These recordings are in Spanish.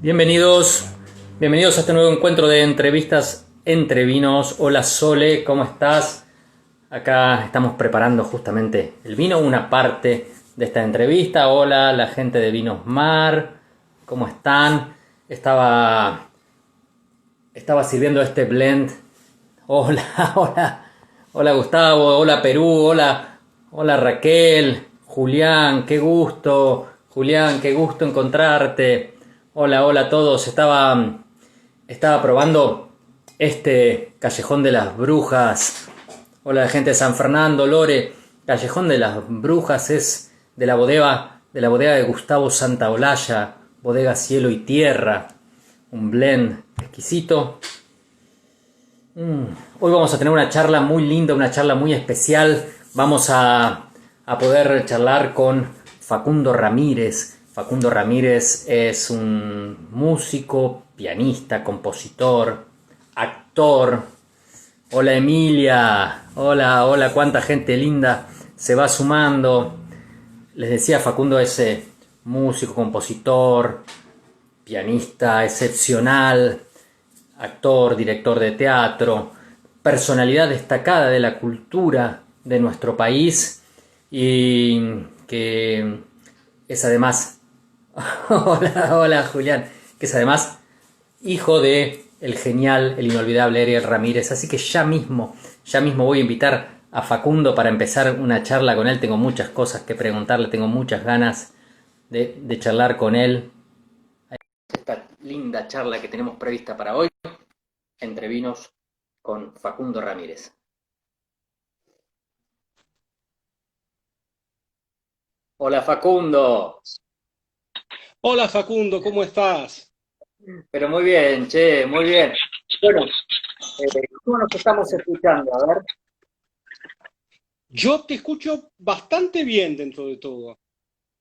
Bienvenidos, bienvenidos a este nuevo encuentro de entrevistas entre vinos. Hola Sole, ¿cómo estás? Acá estamos preparando justamente el vino, una parte de esta entrevista. Hola, la gente de Vinos Mar, ¿cómo están? Estaba sirviendo este blend. Hola, hola, hola Gustavo, hola Perú, hola Raquel, Julián, qué gusto, Julián, qué gusto encontrarte. Hola a todos. Estaba probando este Callejón de las Brujas. Hola gente de San Fernando, Lore. Callejón de las Brujas es de la bodega de Gustavo Santaolalla, bodega Cielo y Tierra. Un blend exquisito. Hoy vamos a tener una charla muy linda, una charla muy especial. Vamos a poder charlar con Facundo Ramírez. Facundo Ramírez es un músico, pianista, compositor, actor. Hola Emilia, hola, cuánta gente linda se va sumando. Les decía, Facundo es músico, compositor, pianista excepcional, actor, director de teatro, personalidad destacada de la cultura de nuestro país y que es además, hola Julián, que es además hijo de el genial, el inolvidable Ariel Ramírez. Así que ya mismo voy a invitar a Facundo para empezar una charla con él. Tengo muchas cosas que preguntarle, tengo muchas ganas de charlar con él. Esta linda charla que tenemos prevista para hoy, entre vinos con Facundo Ramírez. Hola Facundo, Hola Facundo, ¿cómo estás? pero muy bien, che, muy bien. Bueno, ¿cómo nos estamos escuchando? A ver, Yo te escucho bastante bien dentro de todo.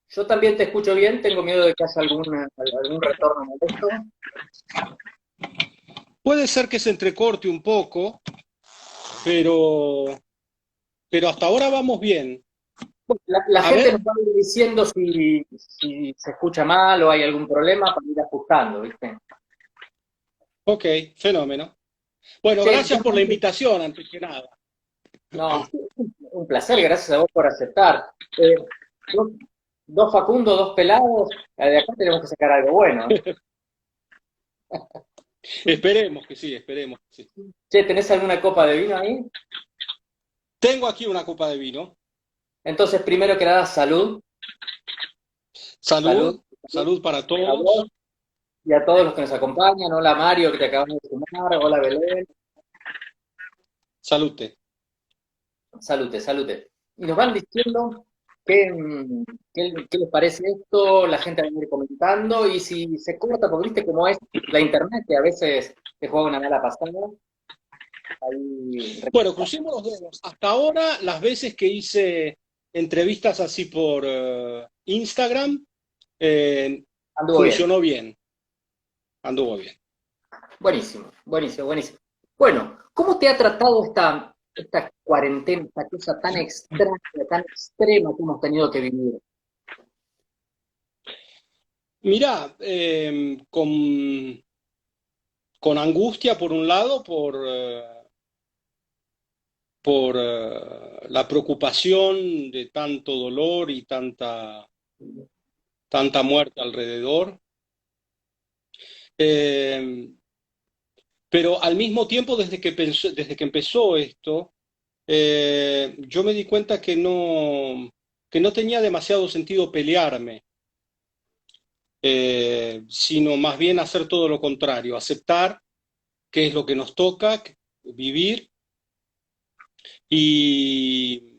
yo también te escucho bien, tengo miedo de que haya algún retorno molesto. Puede ser que se entrecorte un poco, pero, pero hasta ahora vamos bien. La A gente ver, nos va a ir diciendo si se escucha mal o hay algún problema para ir ajustando, ¿viste? ok, fenómeno. Bueno, Che, gracias por la invitación, antes que nada. no, un placer, gracias a vos por aceptar. Dos, dos Facundo, dos pelados, de acá tenemos que sacar algo bueno, ¿eh? Esperemos que sí, esperemos que sí. Che, ¿tenés alguna copa de vino ahí? Tengo aquí una copa de vino. Entonces, primero que nada, salud, salud, Salud, salud salud para a vos todos. y a todos los que nos acompañan. Hola Mario, que te acabamos de sumar. Hola Belén. Salute. Salute, salute. Y nos van diciendo qué, qué les parece esto, la gente va a ir comentando y si se corta, porque viste cómo es la internet, que a veces te juega una mala pasada. Ahí Bueno, crucemos los dedos. Hasta ahora, las veces que hice entrevistas así por Instagram, eh, anduvo bien. funcionó bien, anduvo bien. Buenísimo, buenísimo, buenísimo. Bueno, ¿cómo te ha tratado esta cuarentena, esta cosa tan extraña, tan extrema que hemos tenido que vivir? Mirá, con angustia por un lado, por la preocupación de tanto dolor y tanta muerte alrededor. Eh, pero al mismo tiempo, desde que empezó esto, yo me di cuenta que no tenía demasiado sentido pelearme, sino más bien hacer todo lo contrario, aceptar qué es lo que nos toca vivir y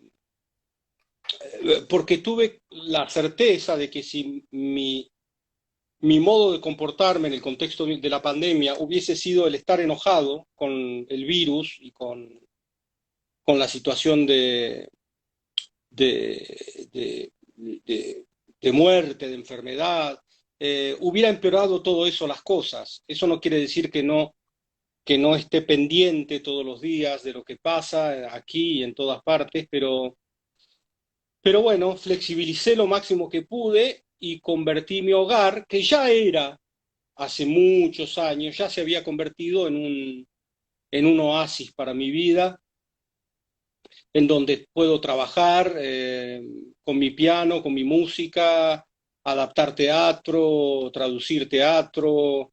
porque tuve la certeza de que si mi modo de comportarme en el contexto de la pandemia hubiese sido el estar enojado con el virus y con la situación de, de, de muerte, de enfermedad, hubiera empeorado todo eso las cosas. Eso no quiere decir que no esté pendiente todos los días de lo que pasa aquí y en todas partes, pero bueno, flexibilicé lo máximo que pude y convertí mi hogar, que ya era hace muchos años, ya se había convertido en un oasis para mi vida, en donde puedo trabajar con mi piano, con mi música, adaptar teatro, traducir teatro,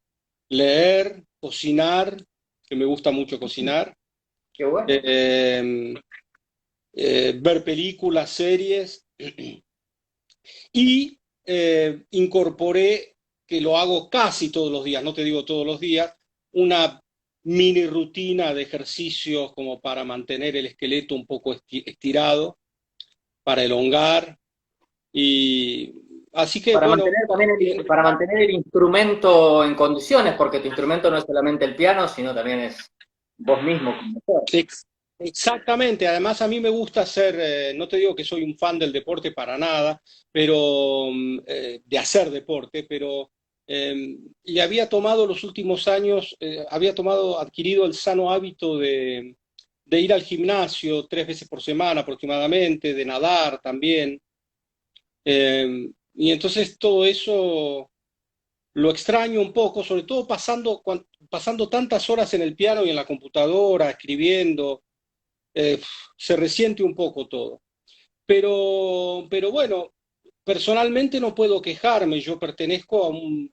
leer, cocinar, que me gusta mucho cocinar, Qué bueno. eh, ver películas, series, y incorporé, que lo hago casi todos los días, no te digo todos los días, una mini rutina de ejercicios como para mantener el esqueleto un poco estirado, para elongar. Y así que, Para bueno, mantener también para mantener el instrumento en condiciones, porque tu instrumento no es solamente el piano, sino también es vos mismo como autor. exactamente. Además, a mí me gusta hacer, no te digo que soy un fan del deporte para nada, pero de hacer deporte, pero le había tomado los últimos años, adquirido el sano hábito de ir al gimnasio 3 veces por semana aproximadamente, de nadar también. Y entonces todo eso lo extraño un poco, sobre todo pasando tantas horas en el piano y en la computadora, escribiendo, eh, se resiente un poco todo. Pero bueno, personalmente no puedo quejarme, yo pertenezco a un,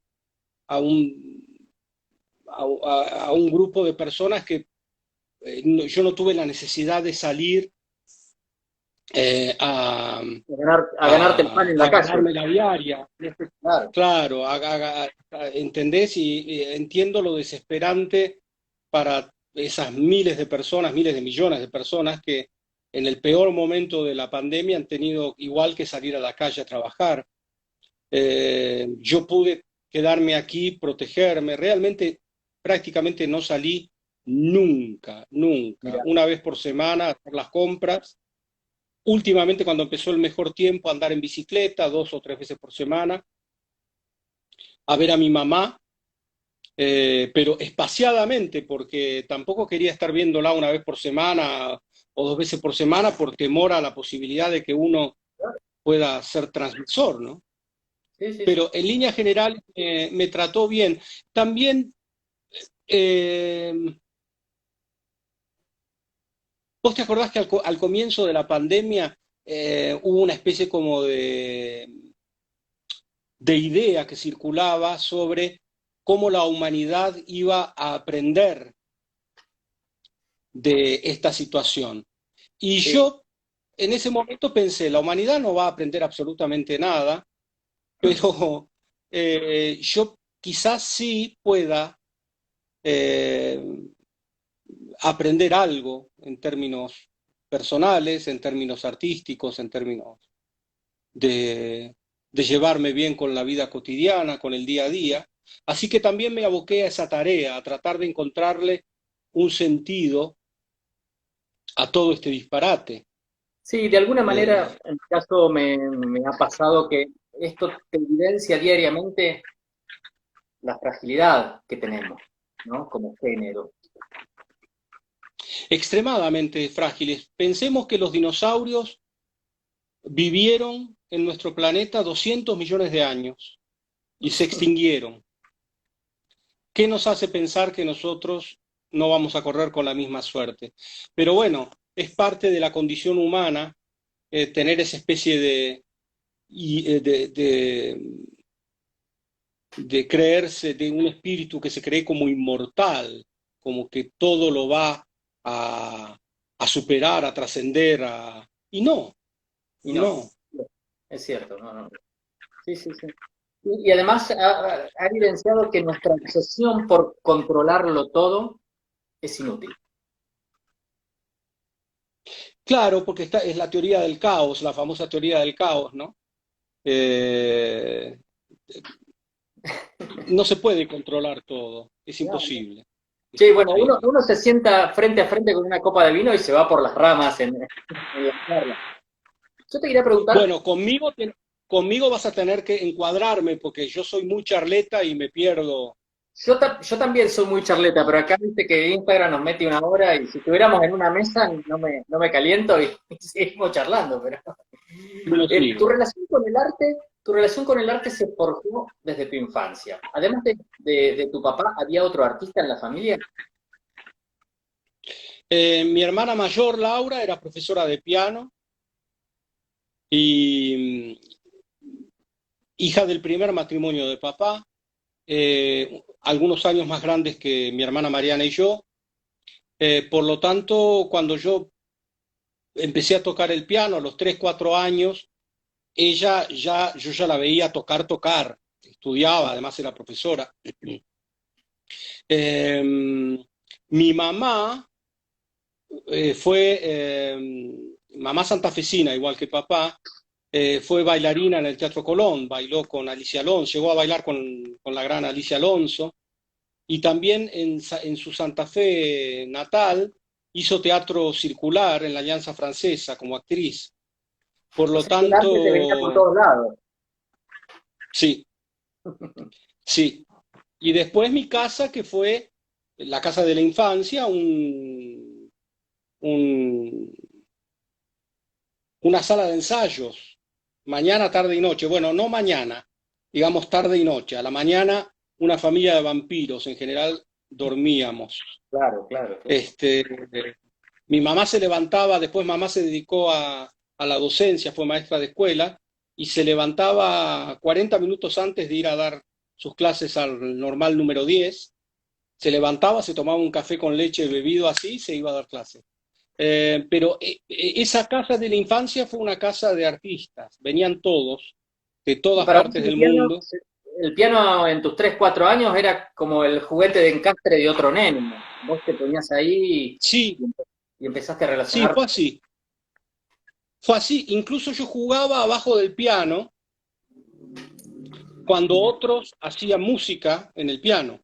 a un grupo de personas que yo no tuve la necesidad de salir eh, a, A ganarte el pan en la a calle. ganarme la diaria. Claro. Claro, ¿entendés? Y entiendo lo desesperante para esas miles de personas, miles de millones de personas que en el peor momento de la pandemia han tenido igual que salir a la calle a trabajar. Yo pude quedarme aquí, protegerme. Realmente prácticamente no salí nunca, nunca. Mira, Una vez por semana a hacer las compras. Últimamente, cuando empezó el mejor tiempo, andar en bicicleta 2 o 3 veces por semana, a ver a mi mamá, pero espaciadamente, porque tampoco quería estar viéndola una vez por semana o 2 veces por semana por temor a la posibilidad de que uno pueda ser transmisor, ¿no? sí, sí, sí. Pero en línea general me trató bien. También, eh, ¿vos te acordás que al comienzo de la pandemia hubo una especie como de idea que circulaba sobre cómo la humanidad iba a aprender de esta situación? Y Sí. yo en ese momento pensé, la humanidad no va a aprender absolutamente nada, pero yo quizás sí pueda eh, aprender algo en términos personales, en términos artísticos, en términos de llevarme bien con la vida cotidiana, con el día a día. Así que también me aboqué a esa tarea, a tratar de encontrarle un sentido a todo este disparate. Sí, de alguna Eh, manera, en mi caso me ha pasado que esto te evidencia diariamente la fragilidad que tenemos, ¿no? Como género. Extremadamente frágiles. Pensemos que los dinosaurios vivieron en nuestro planeta 200 millones de años y se extinguieron. ¿Qué nos hace pensar que nosotros no vamos a correr con la misma suerte? Pero bueno, es parte de la condición humana tener esa especie y, eh, de, de, de creerse, de un espíritu que se cree como inmortal, como que todo lo va a superar, a trascender, y no, Y no, no. es cierto, no, no. Sí, sí, sí. Y además ha evidenciado que nuestra obsesión por controlarlo todo es inútil. Claro, porque es la teoría del caos, la famosa teoría del caos, ¿no? Eh, no se puede controlar todo, es Claro. imposible, es Sí, bueno, imposible. uno se sienta frente a frente con una copa de vino y se va por las ramas en la charla. Yo te quería preguntar, Bueno, conmigo vas a tener que encuadrarme porque yo soy muy charleta y me pierdo. yo también soy muy charleta, pero acá viste que Instagram nos mete una hora y si estuviéramos en una mesa no me caliento y seguimos charlando, pero Me lo tu sigo. relación con el arte, tu relación con el arte se forjó desde tu infancia. Además de tu papá, ¿había otro artista en la familia? Mi hermana mayor, Laura, era profesora de piano y hija del primer matrimonio de papá, algunos años más grandes que mi hermana Mariana y yo. Por lo tanto, cuando yo empecé a tocar el piano a los 3 4 años, yo ya la veía tocar, estudiaba, además era profesora. Eh, Mi mamá mamá santafesina, igual que papá, fue bailarina en el Teatro Colón, bailó con Alicia Alonso, llegó a bailar con la gran Alicia Alonso, y también en su Santa Fe natal hizo teatro circular en la Alianza Francesa como actriz. Por O lo sea, que el arte te venía por tanto, todos lados. sí, sí. Y después mi casa, que fue la casa de la infancia, un, una sala de ensayos, mañana, tarde y noche. Bueno, no mañana, digamos tarde y noche. A la mañana, una familia de vampiros, en general dormíamos. Claro, claro, claro. Este, Mi mamá se levantaba, después mamá se dedicó a la docencia, fue maestra de escuela, y se levantaba 40 minutos antes de ir a dar sus clases al normal número 10. Se levantaba, se tomaba un café con leche bebido así y se iba a dar clases. Esa casa de la infancia fue una casa de artistas, venían todos, de Y todas para vos partes del mundo. el piano en tus 3 4 años era como el juguete de encastre de otro nene. Vos te ponías ahí Sí, y empezaste a sí, relacionar. fue así. Fue así. Incluso yo jugaba abajo del piano cuando otros hacían música en el piano.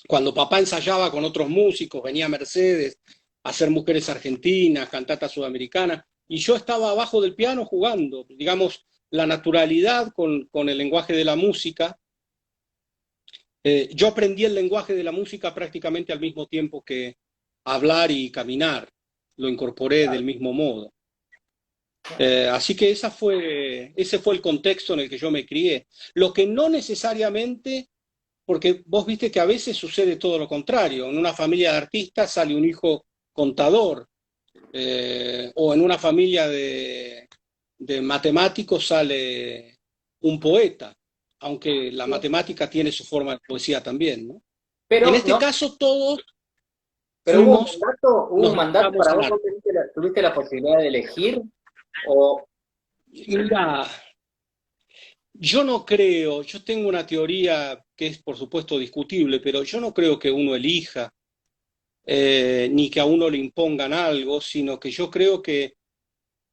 Cuando papá ensayaba con otros músicos, venía Mercedes a hacer Mujeres Argentinas, cantatas sudamericanas, y yo estaba abajo del piano jugando, digamos, la naturalidad con el lenguaje de la música. Yo aprendí el lenguaje de la música prácticamente al mismo tiempo que hablar y caminar, lo incorporé del mismo modo. Así que ese fue el contexto en el que yo me crié. Lo que no necesariamente, porque vos viste que a veces sucede todo lo contrario. En una familia de artistas sale un hijo contador, o en una familia de matemáticos sale un poeta, aunque la matemática tiene su forma de poesía también, ¿no? En Pero este no, caso todos pero fuimos, hubo nos un mandato dedicamos para al vos, arte. tuviste la posibilidad de elegir o Mira, yo no creo, yo tengo una teoría que es por supuesto discutible, pero yo no creo que uno elija, ni que a uno le impongan algo, sino que yo creo que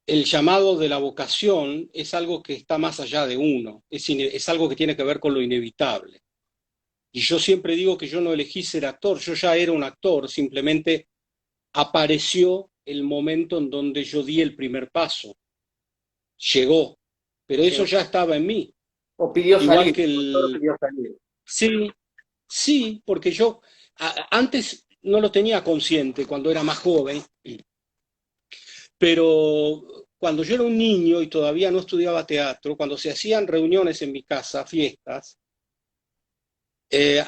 el llamado de la vocación es algo que está más allá de uno, es algo que tiene que ver con lo inevitable. Y yo siempre digo que yo no elegí ser actor, yo ya era un actor, simplemente apareció el momento en donde yo di el primer paso, llegó, pero eso llegó, ya estaba en mí, o pidió igual salir, que o solo el... pidió salir. Sí, sí, porque yo antes no lo tenía consciente cuando era más joven, pero cuando yo era un niño y todavía no estudiaba teatro, cuando se hacían reuniones en mi casa, fiestas,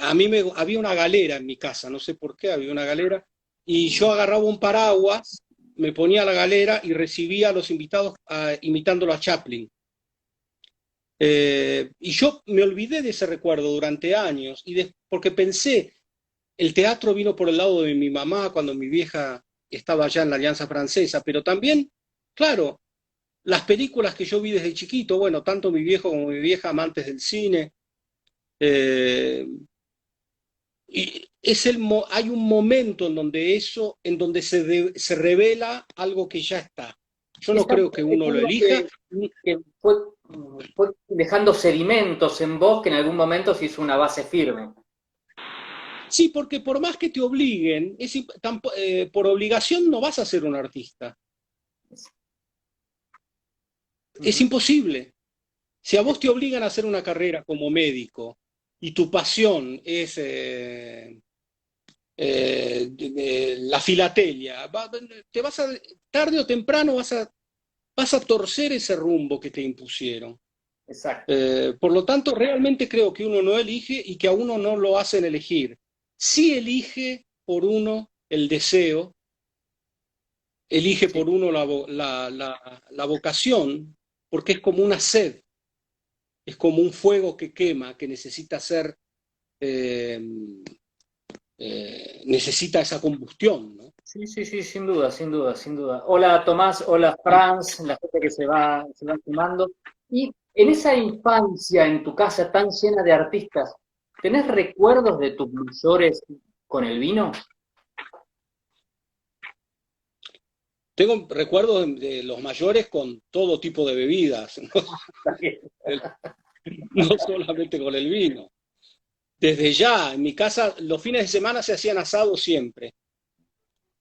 había una galera en mi casa, no sé por qué, había una galera, y yo agarraba un paraguas, me ponía a la galera y recibía a los invitados imitándolo a Chaplin. Y yo me olvidé de ese recuerdo durante años, porque pensé, el teatro vino por el lado de mi mamá cuando mi vieja estaba allá en la Alianza Francesa, pero también, claro, las películas que yo vi desde chiquito, bueno, tanto mi viejo como mi vieja amantes del cine, eh, y hay un momento en donde en donde se revela algo que ya está. Yo no creo que Es uno lo algo elija. que fue dejando sedimentos en vos que en algún momento se hizo una base firme. Sí, porque por más que te obliguen, por obligación no vas a ser un artista. Es Ujú. imposible. Si a vos te obligan a hacer una carrera como médico y tu pasión es la filatelia, te vas a, tarde o temprano vas a torcer ese rumbo que te impusieron. Exacto. Por lo tanto, realmente creo que uno no elige y que a uno no lo hacen elegir. Sí elige por uno el deseo, elige Sí. por uno la vocación, porque es como una sed, es como un fuego que quema, que necesita ser, eh, necesita esa combustión, ¿no? Sí, sí, sí, sin duda, sin duda, sin duda. Hola Tomás, hola Franz, la gente que se va sumando. Y en esa infancia, en tu casa tan llena de artistas, ¿tenés recuerdos de tus mayores con el vino? Tengo recuerdos de los mayores con todo tipo de bebidas, ¿no? No solamente con el vino. Desde ya, en mi casa, los fines de semana se hacían asados siempre.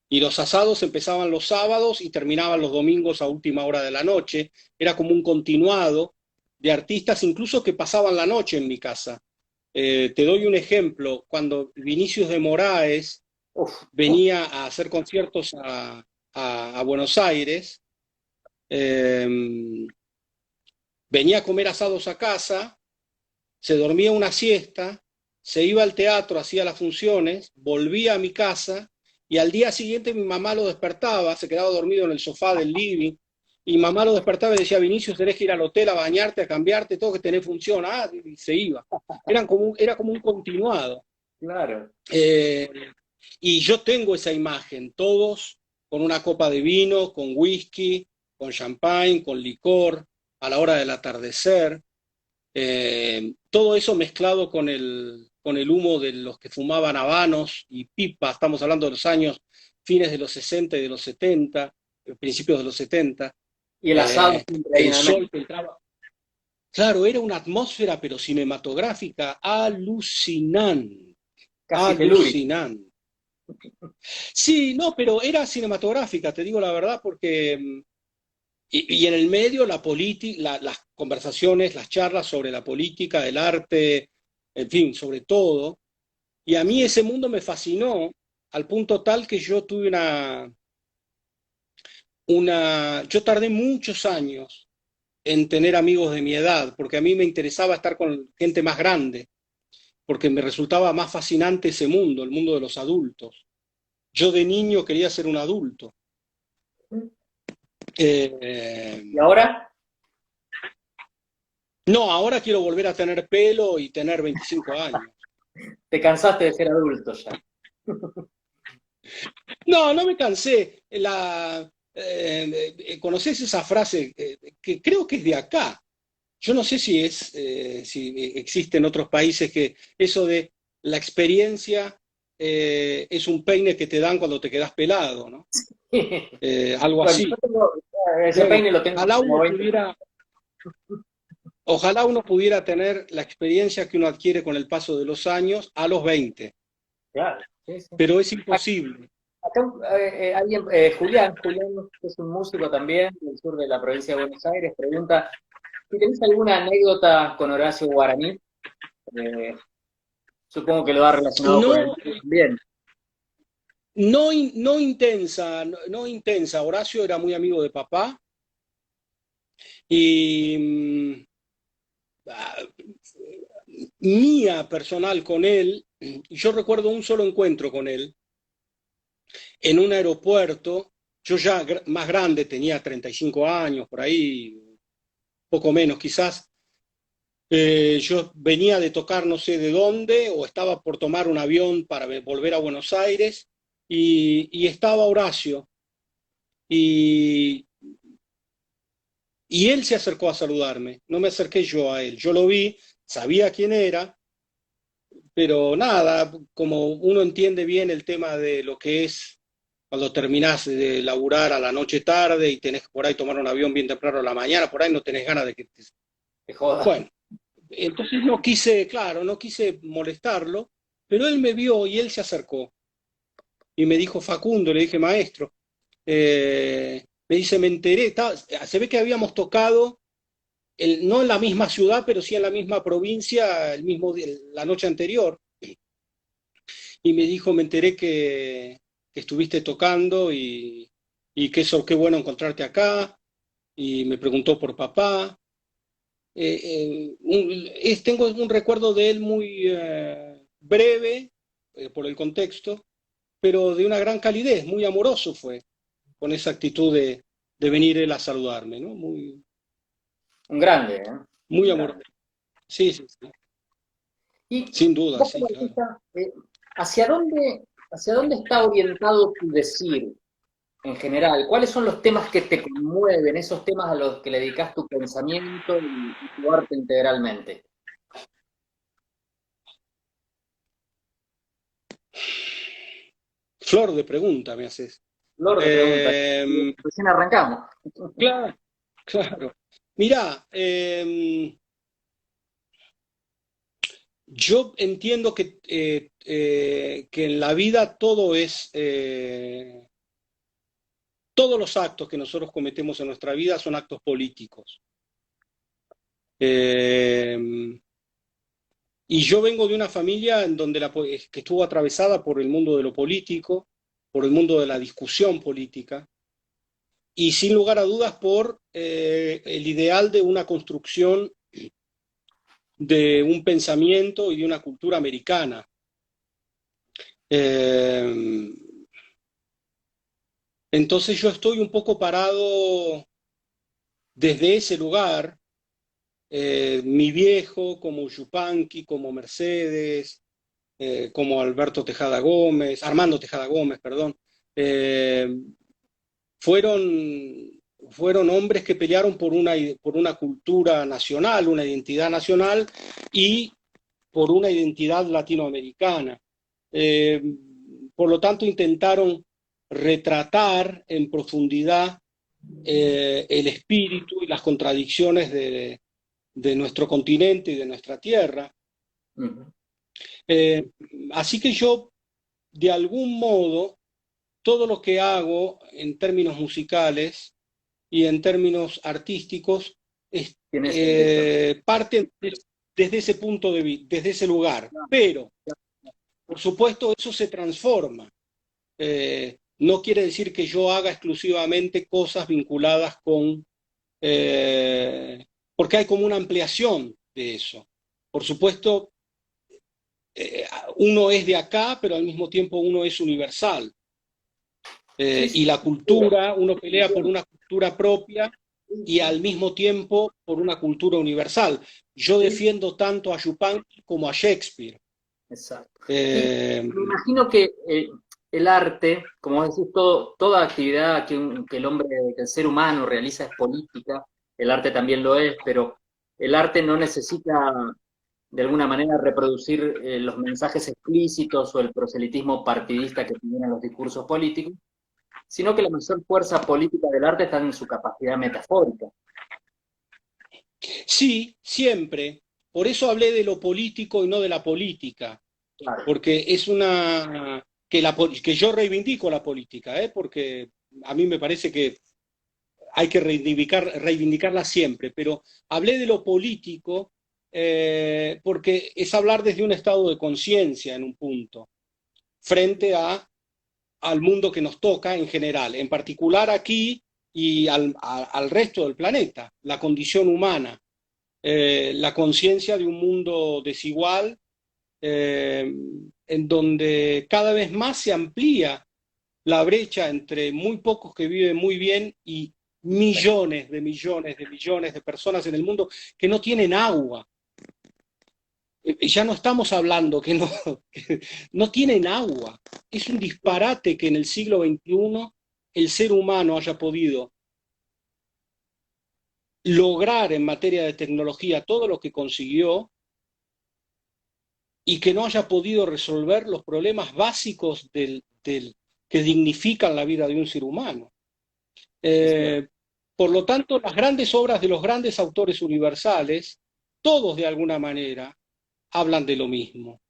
Y los asados empezaban los sábados y terminaban los domingos a última hora de la noche. Era como un continuado de artistas, incluso que pasaban la noche en mi casa. Te doy un ejemplo. Cuando Vinicius de Moraes Uf, venía a hacer conciertos a Buenos Aires, eh, venía a comer asados a casa, se dormía una siesta, se iba al teatro, hacía las funciones, volvía a mi casa y al día siguiente mi mamá lo despertaba, se quedaba dormido en el sofá del living y mamá lo despertaba y decía, Vinicius, tenés que ir al hotel a bañarte, a cambiarte, todo que tenés función, y se iba. Era como un continuado. claro. Eh, y yo tengo esa imagen, todos con una copa de vino, con whisky, con champagne, con licor, a la hora del atardecer, todo eso mezclado con el humo de los que fumaban habanos y pipa, estamos hablando de los años fines de los 60 y de los 70, principios de los 70, Y el asado siempre ahí en el el medio, sol que entraba. Claro, era una atmósfera, pero cinematográfica alucinante, casi telúrico. alucinante. Sí, no, pero era cinematográfica, te digo la verdad, porque y en el medio las conversaciones, las charlas sobre la política, el arte, en fin, sobre todo. Y a mí Sí. ese mundo me fascinó al punto tal que yo tuve yo tardé muchos años en tener amigos de mi edad, porque a mí me interesaba estar con gente más grande, porque me resultaba más fascinante ese mundo, el mundo de los adultos. Yo de niño quería ser un adulto. ¿Y Eh, ahora? no, ahora quiero volver a tener pelo y tener 25 años. Te cansaste de ser adulto ya. No, no me cansé. ¿Conoces esa frase que creo que es de acá? Yo no sé si existe en otros países que eso de la experiencia es un peine que te dan cuando te quedas pelado, ¿no? Algo Bueno, así. yo tengo, ese Bueno, peine lo tengo ojalá como uno 20. pudiera, ojalá uno pudiera tener la experiencia que uno adquiere con el paso de los años a los 20, Claro, sí, sí. pero es imposible. Acá alguien, Julián, que es un músico también del sur de la provincia de Buenos Aires, pregunta si tenés alguna anécdota con Horacio Guaraní. Eh, Supongo que lo ha relacionado con el No, vino también. no intensa, no intensa. Horacio era muy amigo de papá y mía personal con él, yo recuerdo un solo encuentro con él en un aeropuerto. Yo ya más grande, tenía 35 años, por ahí, poco menos quizás. Yo venía de tocar no sé de dónde o estaba por tomar un avión para volver a Buenos Aires y estaba Horacio y, y él se acercó a saludarme, no me acerqué yo a él, yo lo vi, sabía quién era, pero nada, como uno entiende bien el tema de lo que es cuando terminás de laburar a la noche tarde y tenés que por ahí tomar un avión bien temprano a la mañana, por ahí no tenés ganas de que te... Que joda. Bueno, entonces no quise, claro, no quise molestarlo, pero él me vio y él se acercó y me dijo, Facundo, le dije, maestro, me dice, me enteré, se ve que habíamos tocado no en la misma ciudad, pero sí en la misma provincia la noche anterior. Y me dijo, me enteré que estuviste tocando y que eso, qué bueno encontrarte acá. Y me preguntó por papá. tengo un recuerdo de él muy breve, por el contexto, pero de una gran calidez, muy amoroso fue, con esa actitud de venir él a saludarme, ¿no? Muy, Un grande, ¿eh? muy Un amoroso. grande. Sí, sí, sí. Y Sin duda, vos sí, como claro. artista, ¿hacia hacia dónde está orientado tu decir en general? ¿Cuáles son los temas que te conmueven, esos temas a los que le dedicas tu pensamiento y tu arte integralmente? Flor de pregunta me haces. Flor de preguntas. Eh, Recién arrancamos. claro, claro. Mirá, yo entiendo que en la vida todo es, todos los actos que nosotros cometemos en nuestra vida son actos políticos. Eh, y yo vengo de una familia en donde que estuvo atravesada por el mundo de lo político, por el mundo de la discusión política, y sin lugar a dudas por el ideal de una construcción de un pensamiento y de una cultura americana. Eh, entonces yo estoy un poco parado desde ese lugar, mi viejo, como Yupanqui, como Mercedes, como Alberto Tejada Gómez, Armando Tejada Gómez, perdón, eh, fueron, fueron hombres que pelearon por una cultura nacional, una identidad nacional y por una identidad latinoamericana. Eh, por lo tanto, intentaron retratar en profundidad el espíritu y las contradicciones de nuestro continente y de nuestra tierra. Ujú. Eh, así que yo, de algún modo, todo lo que hago en términos musicales y en términos artísticos Tiene sentido. parte desde ese punto de vista, desde ese lugar. Pero, por supuesto, eso se transforma. No quiere decir que yo haga exclusivamente cosas vinculadas con, porque hay como una ampliación de eso. Por supuesto, eh, uno es de acá, pero al mismo tiempo uno es universal. Sí, sí, Y la cultura, uno pelea por una cultura propia y al mismo tiempo por una cultura universal. Yo sí, defiendo tanto a Yupanqui como a Shakespeare. exacto. Y Eh, me imagino que el arte, como decís, toda actividad que el hombre, que el ser humano realiza es política, el arte también lo es, pero el arte no necesita de alguna manera reproducir los mensajes explícitos o el proselitismo partidista que tienen los discursos políticos, sino que la mayor fuerza política del arte está en su capacidad metafórica. sí, siempre. Por eso hablé de lo político y no de la política, Claro. porque es una que yo reivindico la política, porque a mí me parece que hay que reivindicarla siempre, pero hablé de lo político porque es hablar desde un estado de conciencia en un punto, frente al mundo que nos toca en general, en particular aquí y al resto del planeta, la condición humana, la conciencia de un mundo desigual, en donde cada vez más se amplía la brecha entre muy pocos que viven muy bien y millones de millones de millones de personas en el mundo que no tienen agua. Ya no estamos hablando que no tienen agua. Es un disparate que en el siglo XXI el ser humano haya podido lograr en materia de tecnología todo lo que consiguió y que no haya podido resolver los problemas básicos que dignifican la vida de un ser humano. Es cierto. Eh, por lo tanto, las grandes obras de los grandes autores universales, todos de alguna manera, hablan de lo mismo,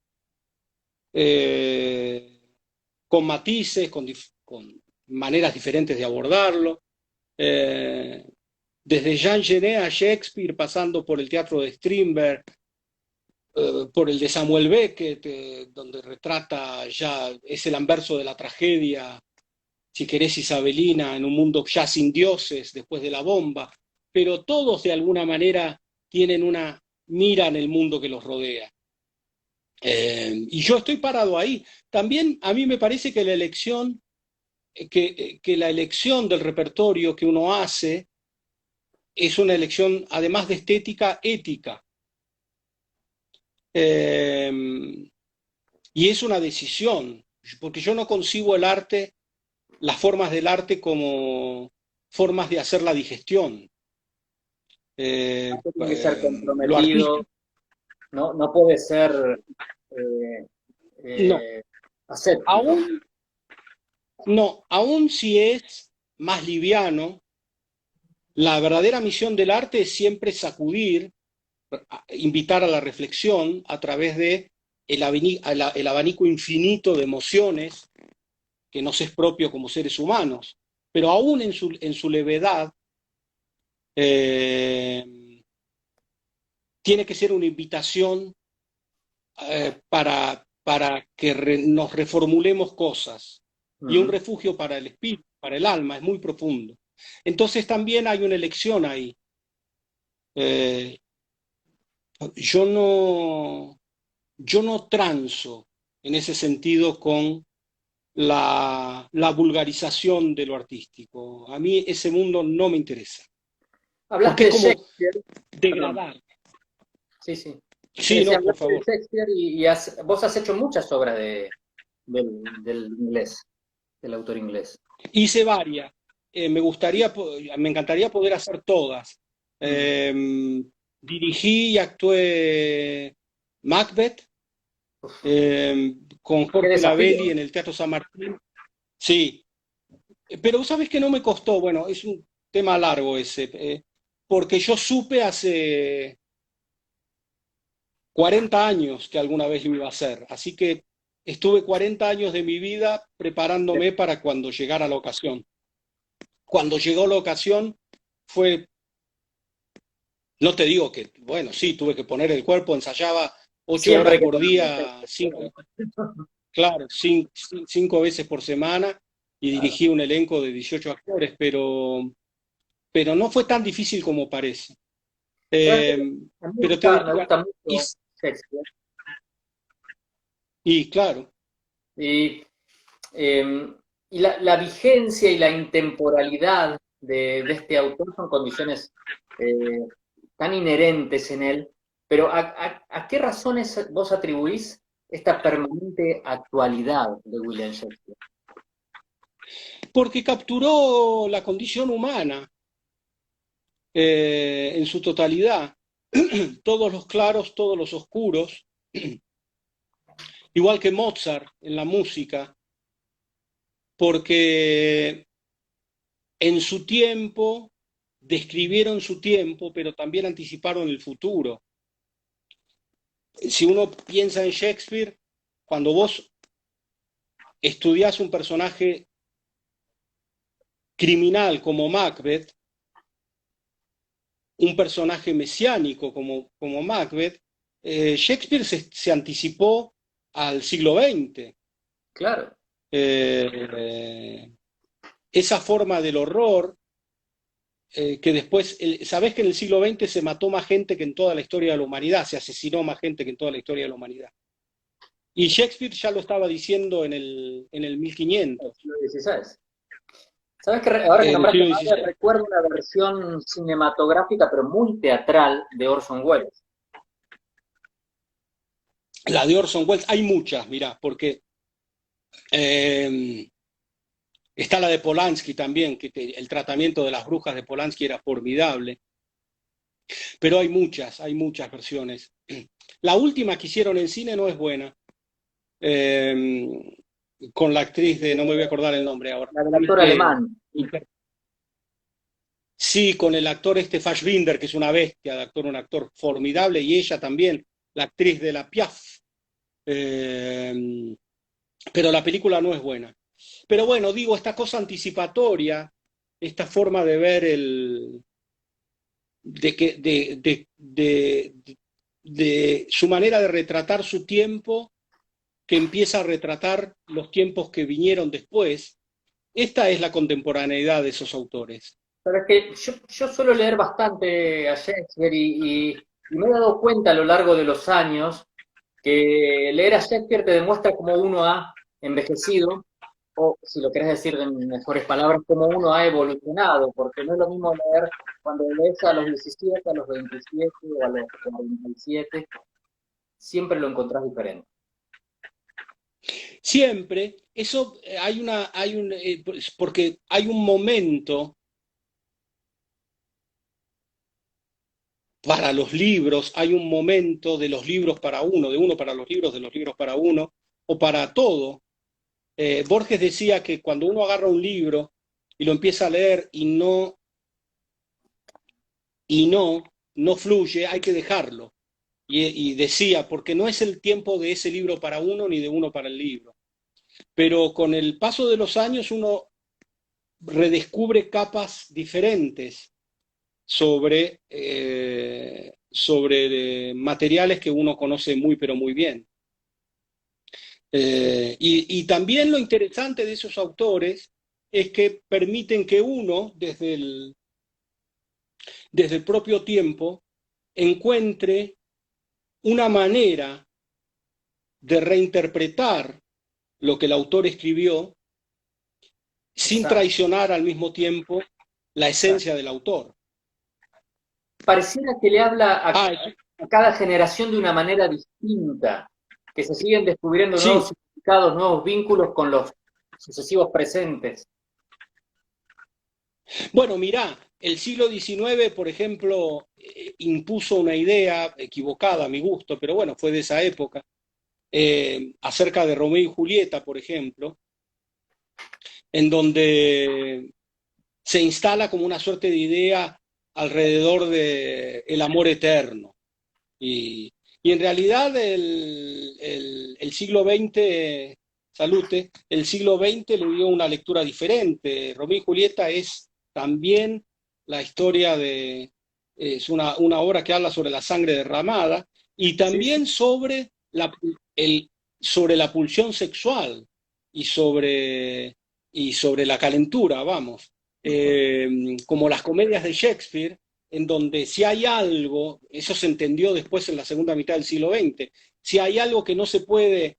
eh, con matices, con maneras diferentes de abordarlo. Eh, desde Jean Genet a Shakespeare, pasando por el teatro de Strindberg, por el de Samuel Beckett, donde retrata ya, es el anverso de la tragedia, si querés, isabelina, en un mundo ya sin dioses, después de la bomba, pero todos de alguna manera tienen una mira en el mundo que los rodea. Y yo estoy parado ahí. También a mí me parece que que la elección del repertorio que uno hace es una elección, además de estética, ética. Eh, y es una decisión, porque yo no concibo el arte, las formas del arte como formas de hacer la digestión. Tiene que ser Lo artístico, comprometido, no, no puede ser eh, no. eh, aséptico. Aún, no, aún si es más liviano, la verdadera misión del arte es siempre sacudir, invitar a la reflexión a través de el abanico infinito de emociones que nos es propio como seres humanos. Pero aún en su levedad, eh, tiene que ser una invitación para que nos reformulemos cosas y un Ujú. refugio para el espíritu, para el alma, es muy profundo. Entonces también hay una elección ahí. Eh, yo no, yo no transo en ese sentido con la vulgarización de lo artístico. A mí ese mundo no me interesa, porque Hablaste es de como Shakespeare, perdón, degradar. sí, sí. Te Sí, decía, no, por hablaste de favor. Shakespeare vos has hecho muchas obras del inglés, del autor inglés. Hice varias. Me encantaría poder hacer todas. Mm. Eh, Dirigí y actué Macbeth con Qué Jorge Lavelli desafío. en el Teatro San Martín. Sí, pero sabes que no me costó. Bueno, es un tema largo ese, porque yo supe hace 40 años que alguna vez lo iba a hacer. Así que estuve 40 años de mi vida preparándome para cuando llegara la ocasión. Cuando llegó la ocasión fue, no te digo que, bueno, sí, tuve que poner el cuerpo, ensayaba 8 horas Siempre hay que por poner un texto. día, claro, 5 veces por semana y Claro. dirigí un elenco de 18 actores, pero no fue tan difícil como parece. ¿Sabes qué? Eh, A mí pero te me diría, gusta y, mucho Shakespeare. y claro, Y, y la vigencia y la intemporalidad de este autor son condiciones eh, tan inherentes en él. Pero ¿a qué razones vos atribuís esta permanente actualidad de William Shakespeare? porque capturó la condición humana en su totalidad, todos los claros, todos los oscuros, igual que Mozart en la música, porque en su tiempo describieron su tiempo, pero también anticiparon el futuro. Si uno piensa en Shakespeare, cuando vos estudiás un personaje criminal como Macbeth, un personaje mesiánico como Macbeth, Shakespeare se anticipó al siglo XX. Claro. Eh, esa forma del horror que después, sabés que en el siglo XX se mató más gente que en toda la historia de la humanidad, se asesinó más gente que en toda la historia de la humanidad. Y Shakespeare ya lo estaba diciendo en el 1500, El siglo XVI. ¿Sabes que ahora que en el nombraste siglo Macbeth, XVI. recuerdo una versión cinematográfica, pero muy teatral, de Orson Welles? La de Orson Welles, hay muchas, mirá, porque eh, está la de Polanski también, el tratamiento de las brujas de Polanski era formidable, pero hay muchas versiones. La última que hicieron en cine no es buena, eh, con la actriz de, no me voy a acordar el nombre ahora, La del actor alemán. sí, con el actor este Fassbinder, que es una bestia de actor, un actor formidable, y ella también, la actriz de la Piaf. Eh, pero la película no es buena. Pero bueno, digo, esta cosa anticipatoria, esta forma de ver de, que, de su manera de retratar su tiempo, que empieza a retratar los tiempos que vinieron después, esta es la contemporaneidad de esos autores. Sabes que yo suelo leer bastante a Shakespeare y me he dado cuenta a lo largo de los años que leer a Shakespeare te demuestra cómo uno ha envejecido, o si lo querés decir en mejores palabras, cómo uno ha evolucionado, porque no es lo mismo leer cuando lees a los 17, a los 27 o a los 47, siempre lo encontrás diferente. Siempre, eso porque hay un momento para los libros, hay un momento de los libros para uno, de uno para los libros, de los libros para uno, o para todo. Borges decía que cuando uno agarra un libro y lo empieza a leer no fluye, hay que dejarlo. Y decía, porque no es el tiempo de ese libro para uno ni de uno para el libro. Pero con el paso de los años uno redescubre capas diferentes sobre materiales que uno conoce muy, pero muy bien. Y también lo interesante de esos autores es que permiten que uno, desde el propio tiempo, encuentre una manera de reinterpretar lo que el autor escribió sin Exacto, traicionar al mismo tiempo la exacto. esencia del autor. Pareciera que le habla Ah, a cada generación de una manera distinta, que se siguen descubriendo nuevos sí, significados, nuevos vínculos con los sucesivos presentes. bueno, mirá, el siglo XIX, por ejemplo, impuso una idea equivocada a mi gusto, pero bueno, fue de esa época, acerca de Romeo y Julieta, por ejemplo, en donde se instala como una suerte de idea alrededor de el amor eterno. Y en realidad el siglo XX, Salute, el siglo XX le dio una lectura diferente. Romeo y Julieta es también la historia es una obra que habla sobre la sangre derramada y Sí, sí. también el, sobre la pulsión sexual y sobre la calentura, vamos. Como las comedias de Shakespeare, en donde si hay algo, eso se entendió después en la segunda mitad del siglo XX, si hay algo que no se puede,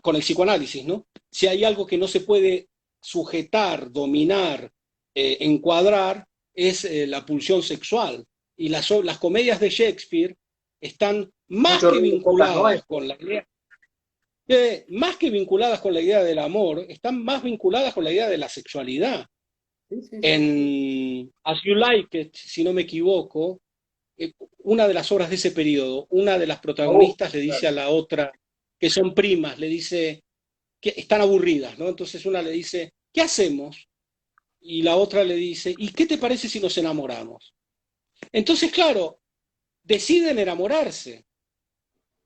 con el psicoanálisis, ¿no? Si hay algo que no se puede sujetar, dominar, encuadrar, es la pulsión sexual. Y las comedias de Shakespeare están Mucho ruido, pocas nueces. más que vinculadas con la idea del amor, están más vinculadas con la idea de la sexualidad. Sí, sí, sí, sí. En As You Like It, si no me equivoco, una de las obras de ese periodo, una de las Oh, protagonistas le dice claro. a la otra, que son primas, le dice que están aburridas, ¿no? Entonces una le dice, ¿qué hacemos? Y la otra le dice, ¿y qué te parece si nos enamoramos? Entonces, claro, deciden enamorarse,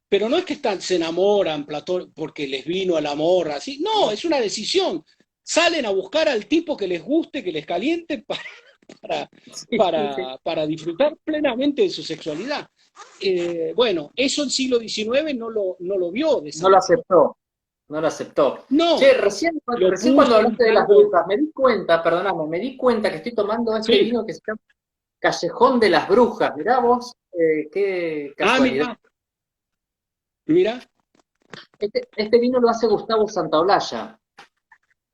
pero no es que se enamoran Platón porque les vino el amor, así, no, No. es una decisión. Salen a buscar al tipo que les guste, que les caliente para, Sí, sí, sí. para disfrutar plenamente de su sexualidad. Bueno, eso el siglo XIX no lo vio de esa No lo manera. aceptó, no lo aceptó. Che, No, lo recién cuando puso en hablaste de las plano. brujas, me di cuenta, perdóname, me di cuenta que estoy tomando este Sí. vino que se llama Callejón de las Brujas. Mirá vos, qué Ah, casualidad. mira. Este vino lo hace Gustavo Santaolalla,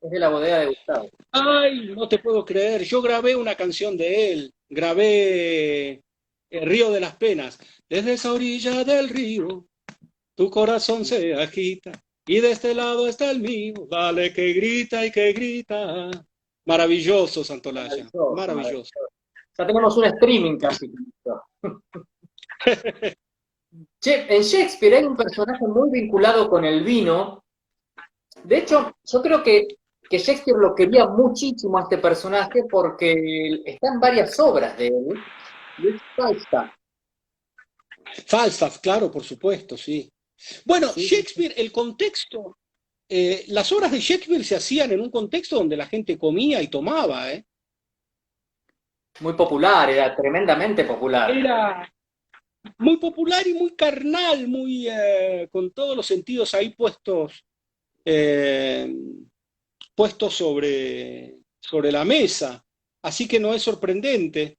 es de la bodega de Gustavo. Ay, no te puedo creer. Yo grabé una canción de él. Grabé Río de las Penas. Desde esa orilla del río, tu corazón se agita. Y de este lado está el mío. Dale que grita y que grita. Maravilloso, Santolaya. Maravilloso, Maravilloso. maravilloso. Ya tenemos un streaming casi con esto. Che, en Shakespeare hay un personaje muy vinculado con el vino. De hecho, yo creo que Shakespeare lo quería muchísimo a este personaje porque está en varias obras de él. Y es Falstaff. Falstaff, claro, por supuesto, sí. Bueno, Sí, sí, sí. Shakespeare, el contexto, las obras de Shakespeare se hacían en un contexto donde la gente comía y tomaba, ¿eh? Muy popular, era tremendamente popular. Era muy popular y muy carnal, con todos los sentidos ahí eh, puestos sobre la mesa. Así que no es sorprendente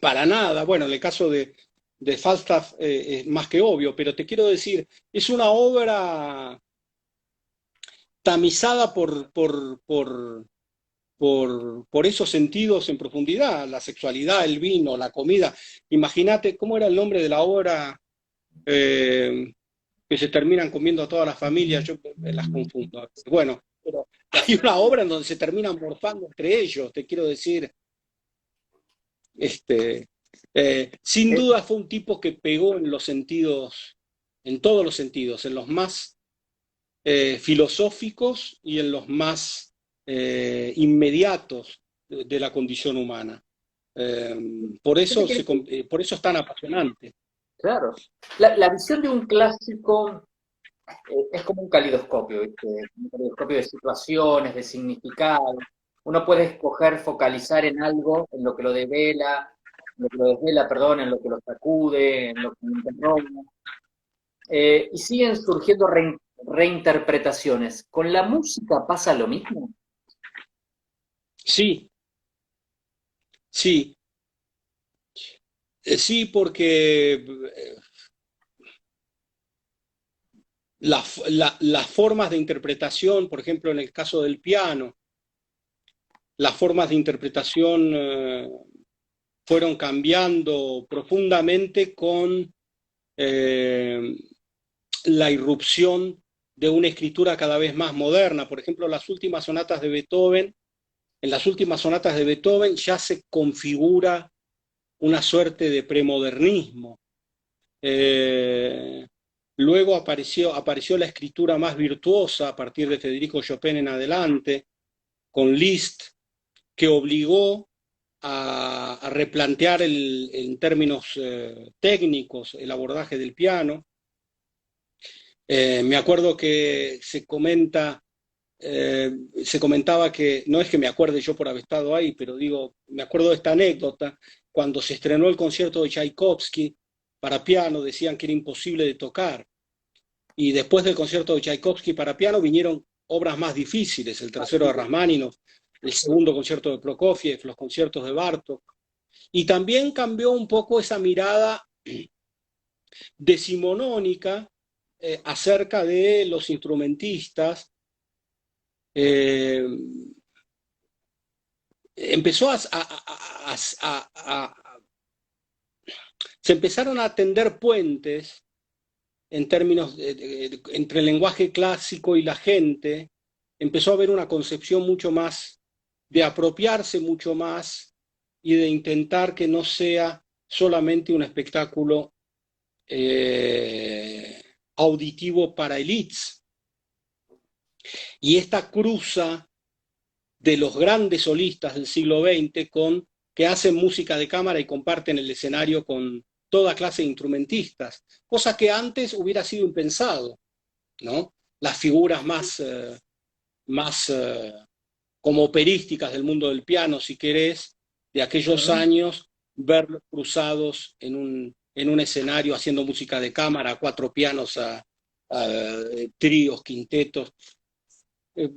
para nada. Bueno, en el caso de Falstaff es más que obvio, pero te quiero decir, es una obra tamizada por esos sentidos en profundidad, la sexualidad, el vino, la comida. Imagínate cómo era el nombre de la obra eh, que se terminan comiendo a todas las familias, yo me las confundo a veces. Bueno, pero hay una obra en donde se terminan morfando entre ellos, te quiero decir, este, sin Eh, duda fue un tipo que pegó en los sentidos, en todos los sentidos, en los más filosóficos y en los más inmediatos de la condición humana. Eh, Fíjate que, por eso es tan apasionante. claro, la visión de un clásico es como un calidoscopio, ¿viste? Un calidoscopio de situaciones, de significados. Uno puede escoger focalizar en algo, en lo que lo devela, en lo que lo desvela, perdón, en lo que lo sacude, en lo que lo interroga. Y siguen surgiendo reinterpretaciones. ¿Con la música pasa lo mismo? Sí, sí, sí, porque las formas de interpretación, por ejemplo, en el caso del piano, las formas de interpretación fueron cambiando profundamente con eh, la irrupción de una escritura cada vez más moderna. Por ejemplo, las últimas sonatas de Beethoven, en las últimas sonatas de Beethoven ya se configura una suerte de premodernismo. Eh, Luego apareció la escritura más virtuosa a partir de Federico Chopin en adelante, con Liszt, que obligó a replantear en términos técnicos el abordaje del piano. Me acuerdo que se comentaba que, no es que me acuerde yo por haber estado ahí, pero digo, me acuerdo de esta anécdota, cuando se estrenó el concierto de Tchaikovsky para piano, decían que era imposible de tocar. Y después del concierto de Tchaikovsky para piano vinieron obras más difíciles, el tercero de Rachmaninoff, el segundo concierto de Prokofiev, los conciertos de Bartók. Y también cambió un poco esa mirada decimonónica acerca de los instrumentistas. Eh, empezó se empezaron a tender puentes en términos entre el lenguaje clásico y la gente, empezó a haber una concepción mucho más de apropiarse mucho más y de intentar que no sea solamente un espectáculo auditivo para elites. Y esta cruza de los grandes solistas del siglo XX que hacen música de cámara y comparten el escenario con toda clase de instrumentistas, cosa que antes hubiera sido impensado, ¿no? Las figuras más como operísticas del mundo del piano, si querés, de aquellos Ujú. años, verlos cruzados en un escenario haciendo música de cámara, a cuatro pianos, a tríos, quintetos. Eh,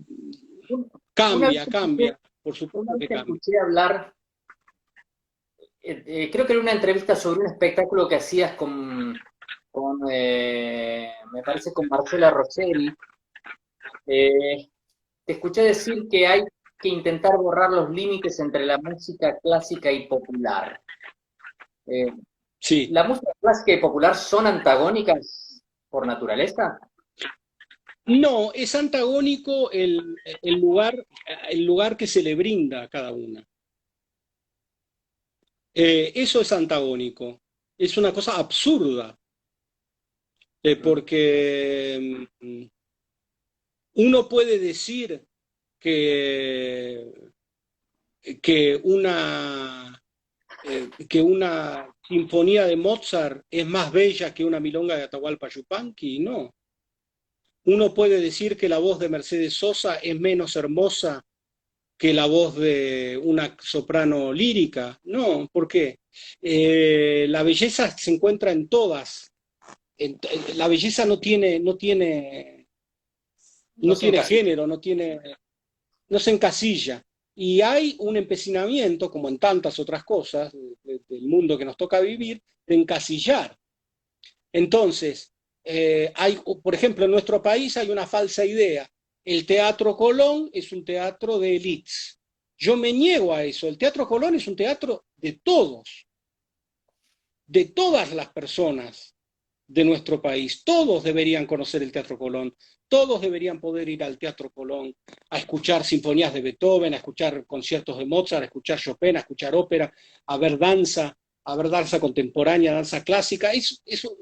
Una vez, cambia, por una supuesto vez que te cambia. escuché hablar, creo que era una entrevista sobre un espectáculo que hacías me parece, con Marcela Rosselli. Eh, Te escuché decir que hay que intentar borrar los límites entre la música clásica y popular. Eh, Sí, ¿La música clásica y popular son antagónicas por naturaleza? no, es antagónico el lugar que se le brinda a cada una. Eso es antagónico. Es una cosa absurda, porque uno puede decir que, que una, que una sinfonía de Mozart es más bella que una milonga de Atahualpa Yupanqui, no. Uno puede decir que la voz de Mercedes Sosa es menos hermosa que la voz de una soprano lírica. No, ¿por qué? La belleza se encuentra en todas. La belleza No no se tiene encasilla. género, no se encasilla. Y hay un empecinamiento, como en tantas otras cosas del mundo que nos toca vivir, de encasillar. Entonces, por ejemplo, en nuestro país hay una falsa idea. El Teatro Colón es un teatro de élites. Yo me niego a eso. El Teatro Colón es un teatro de todos, de todas las personas de nuestro país. Todos deberían conocer el Teatro Colón, todos deberían poder ir al Teatro Colón a escuchar sinfonías de Beethoven, a escuchar conciertos de Mozart, a escuchar Chopin, a escuchar ópera, a ver danza contemporánea, danza clásica. Eso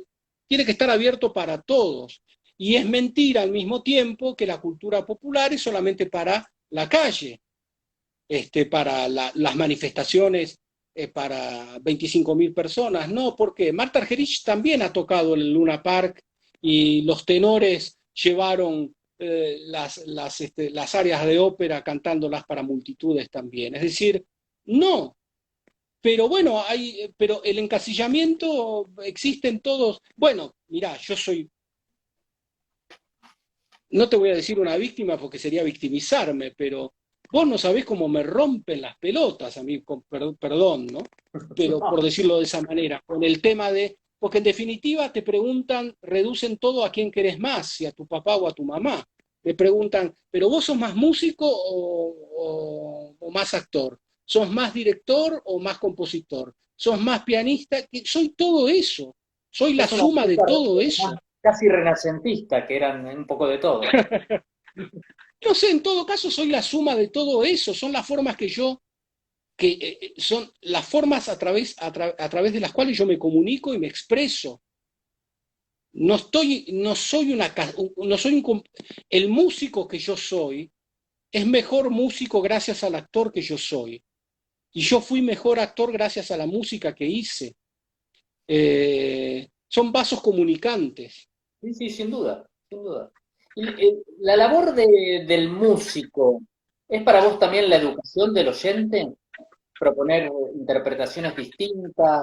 tiene que estar abierto para todos. Y es mentira al mismo tiempo que la cultura popular es solamente para la calle, para las manifestaciones para 25.000 personas. No, porque Marta Argerich también ha tocado en el Luna Park y los tenores llevaron las áreas de ópera cantándolas para multitudes también. Es decir, no. Pero bueno, pero el encasillamiento existe en todos. Bueno, mirá, yo soy, no te voy a decir una víctima porque sería victimizarme, pero vos no sabés cómo me rompen las pelotas a mí, perdón, ¿no? Pero por No, decirlo de esa manera, con el tema porque en definitiva te preguntan, reducen todo a quién querés más, si a tu papá o a tu mamá. Me preguntan, ¿pero vos sos más músico o más actor? ¿Sos más director o más compositor? ¿Sos más pianista? Soy todo eso, soy la es una suma de cosa todo más eso. casi renacentista, que eran un poco de todo. No sé, en todo caso soy la suma de todo eso, son las formas son las formas a través de las cuales yo me comunico y me expreso. No soy no soy el músico que yo soy es mejor músico gracias al actor que yo soy. Y yo fui mejor actor gracias a la música que hice. Son vasos comunicantes. Sí, sí, sin duda, sin duda. Y la labor del músico, ¿es para vos también la educación del oyente? Proponer interpretaciones distintas,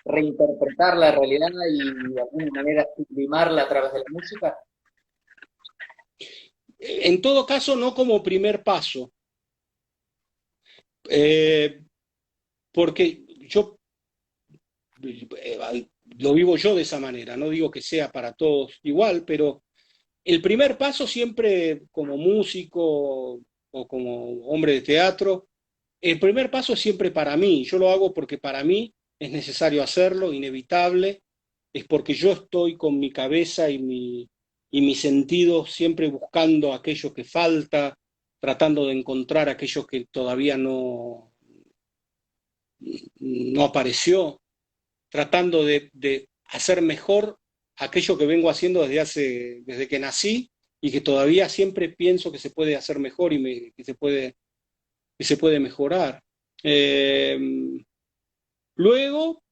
reinterpretar la realidad y de alguna manera sublimarla a través de la música. En todo caso, no como primer paso, eh, porque yo lo vivo yo de esa manera, no digo que sea para todos igual, pero el primer paso siempre como músico o como hombre de teatro, el primer paso es siempre para mí, yo lo hago porque para mí es necesario hacerlo, inevitable, es porque yo estoy con mi cabeza y mi sentido siempre buscando aquello que falta, tratando de encontrar aquello que todavía no apareció, tratando de hacer mejor aquello que vengo haciendo desde que nací y que todavía siempre pienso que se puede hacer mejor que se puede mejorar. Eh, Luego,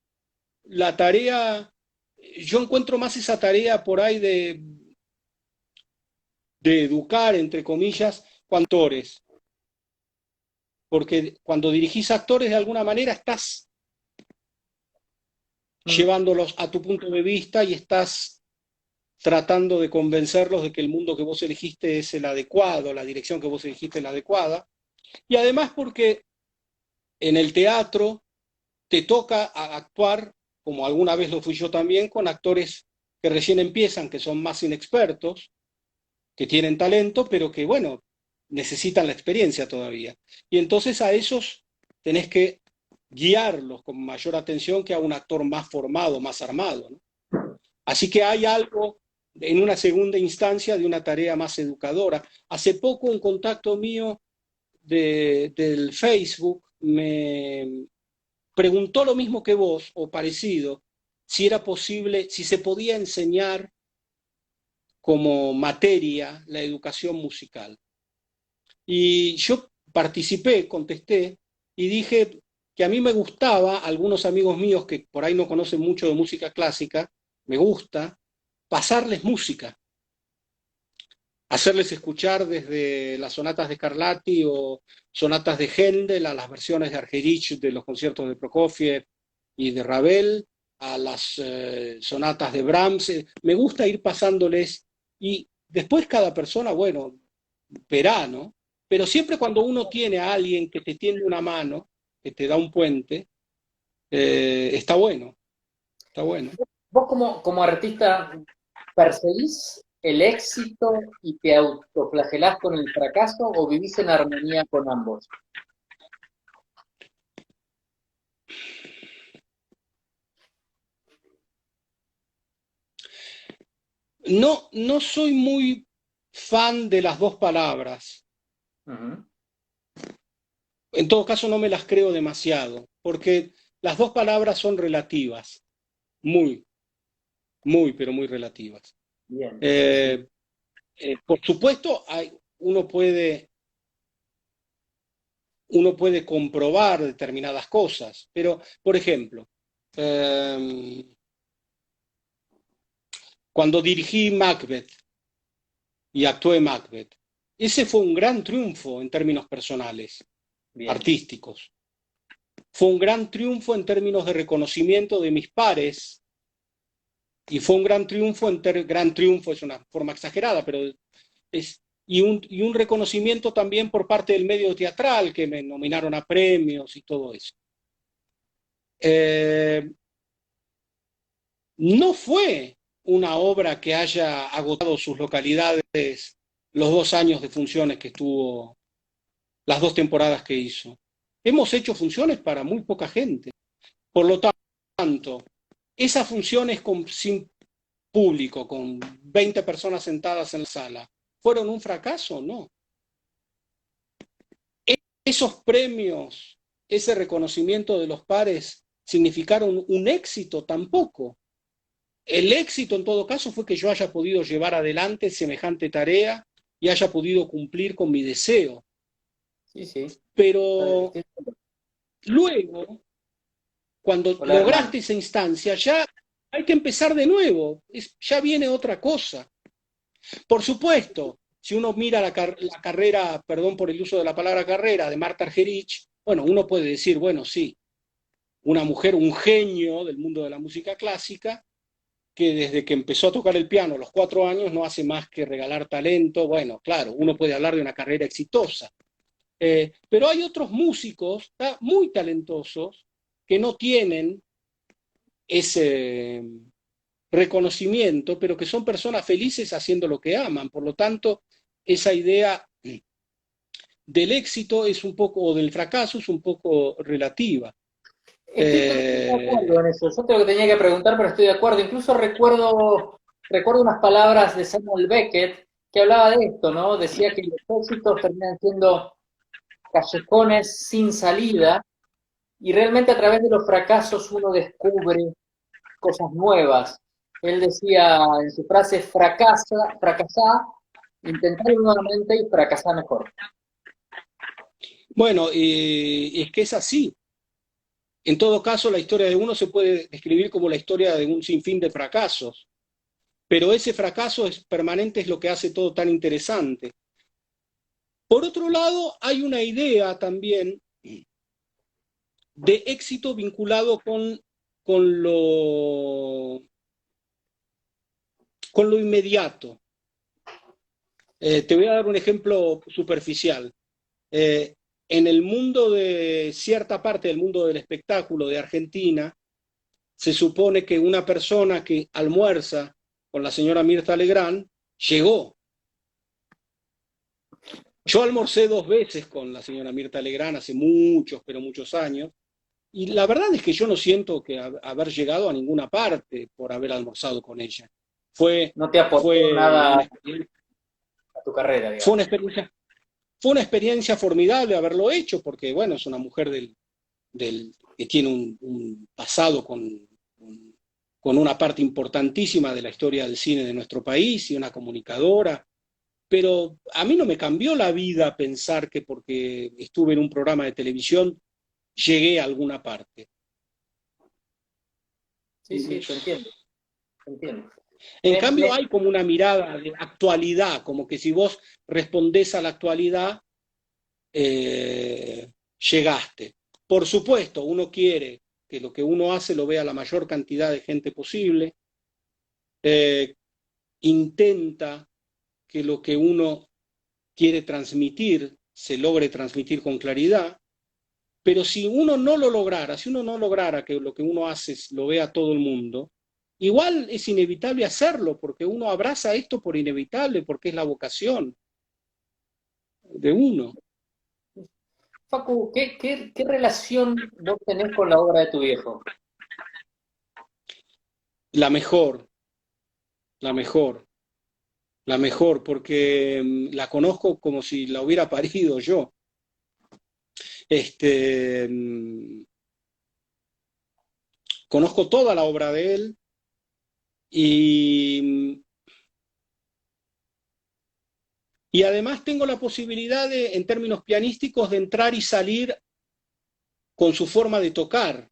la tarea, yo encuentro más esa tarea por ahí de educar, entre comillas, actores, porque cuando dirigís actores de alguna manera estás Mm. llevándolos a tu punto de vista y estás tratando de convencerlos de que el mundo que vos elegiste es el adecuado, la dirección que vos elegiste es la adecuada. Y además porque en el teatro te toca actuar, como alguna vez lo fui yo también, con actores que recién empiezan, que son más inexpertos, que tienen talento, pero que, bueno, necesitan la experiencia todavía. Y entonces a esos tenés que guiarlos con mayor atención que a un actor más formado, más armado, ¿no? Así que hay algo en una segunda instancia de una tarea más educadora. Hace poco un contacto mío del Facebook me preguntó lo mismo que vos, o parecido, si era posible, si se podía enseñar como materia la educación musical. Y yo participé, contesté y dije que a mí me gustaba, algunos amigos míos que por ahí no conocen mucho de música clásica, me gusta pasarles música, hacerles escuchar desde las sonatas de Scarlatti o sonatas de Händel a las versiones de Argerich de los conciertos de Prokofiev y de Ravel, a las sonatas de Brahms. Me gusta ir pasándoles y después cada persona, bueno, verá, ¿no? Pero siempre cuando uno tiene a alguien que te tiende una mano, que te da un puente, está bueno, está bueno. Vos como artista, ¿perseguís el éxito y te autoflagelás con el fracaso o vivís en armonía con ambos? No, no soy muy fan de las dos palabras. Ujú. En todo caso, no me las creo demasiado, porque las dos palabras son relativas, muy, muy, pero muy relativas. Bien, sí, sí. Eh, por supuesto, uno puede comprobar determinadas cosas, pero, por ejemplo, eh, cuando dirigí Macbeth y actué Macbeth, ese fue un gran triunfo en términos personales, Bien. artísticos. Fue un gran triunfo en términos de reconocimiento de mis pares y fue un gran triunfo es una forma exagerada, pero y un reconocimiento también por parte del medio teatral, que me nominaron a premios y todo eso. Eh, no fue una obra que haya agotado sus localidades los 2 años de funciones que estuvo, las 2 temporadas que hizo. Hemos hecho funciones para muy poca gente. Por lo tanto, esas funciones sin público, con 20 personas sentadas en la sala, ¿fueron un fracaso? No. Esos premios, ese reconocimiento de los pares, significaron un éxito tampoco. El éxito en todo caso fue que yo haya podido llevar adelante semejante tarea y haya podido cumplir con mi deseo. Sí, sí. Pero Estoy- luego, cuando Hola, Hernán. lograste esa instancia, ya hay que empezar de nuevo, ya viene otra cosa. Por supuesto, si uno mira la carrera, perdón por el uso de la palabra carrera, de Marta Argerich, bueno, uno puede decir, bueno, sí, una mujer, un genio del mundo de la música clásica, que desde que empezó a tocar el piano a los 4 años no hace más que regalar talento. Bueno, claro, uno puede hablar de una carrera exitosa. Pero hay otros músicos muy talentosos que no tienen ese reconocimiento, pero que son personas felices haciendo lo que aman. Por lo tanto, esa idea del éxito es un poco, o del fracaso es un poco relativa. Estoy totalmente de acuerdo Eh, en eso. Yo te lo que tenía que preguntar, pero estoy de acuerdo. Incluso recuerdo unas palabras de Samuel Beckett que hablaba de esto, ¿no? Decía que los éxitos terminan siendo callejones sin salida y realmente a través de los fracasos uno descubre cosas nuevas. Él decía en su frase, fracasá, intentarlo nuevamente y fracasar mejor. bueno, es que es así. En todo caso, la historia de uno se puede describir como la historia de un sinfín de fracasos, pero ese fracaso es permanente, es lo que hace todo tan interesante. Por otro lado, hay una idea también de éxito vinculado con, lo, con lo inmediato. Te voy a dar un ejemplo superficial. Eh, en el mundo de cierta parte del mundo del espectáculo de Argentina, se supone que una persona que almuerza con la señora Mirta Legrand llegó. Yo almorcé 2 veces con la señora Mirta Legrand hace muchos, pero muchos años, y la verdad es que yo no siento que haber llegado a ninguna parte por haber almorzado con ella. Fue, No te aportó fue, nada una, a tu carrera, fue, una digamos. experiencia, fue una experiencia formidable haberlo hecho, porque bueno, es una mujer que tiene un pasado con una parte importantísima de la historia del cine de nuestro país y una comunicadora. Pero a mí no me cambió la vida pensar que porque estuve en un programa de televisión llegué a alguna parte. Sí, sí, te entiendo, te entiendo. En Me, cambio, me, hay como una mirada de actualidad, como que si vos respondés a la actualidad, llegaste. Por supuesto, uno quiere que lo que uno hace lo vea la mayor cantidad de gente posible, eh, intenta que lo que uno quiere transmitir se logre transmitir con claridad, pero si uno no lo lograra, si uno no lograra que lo que uno hace lo vea todo el mundo, igual es inevitable hacerlo, porque uno abraza esto por inevitable, porque es la vocación de uno. Facu, ¿qué relación vos tenés con la obra de tu viejo? La mejor, la mejor, la mejor, porque la conozco como si la hubiera parido yo. Este, conozco toda la obra de él y, y además tengo la posibilidad de, en términos pianísticos, de entrar y salir con su forma de tocar.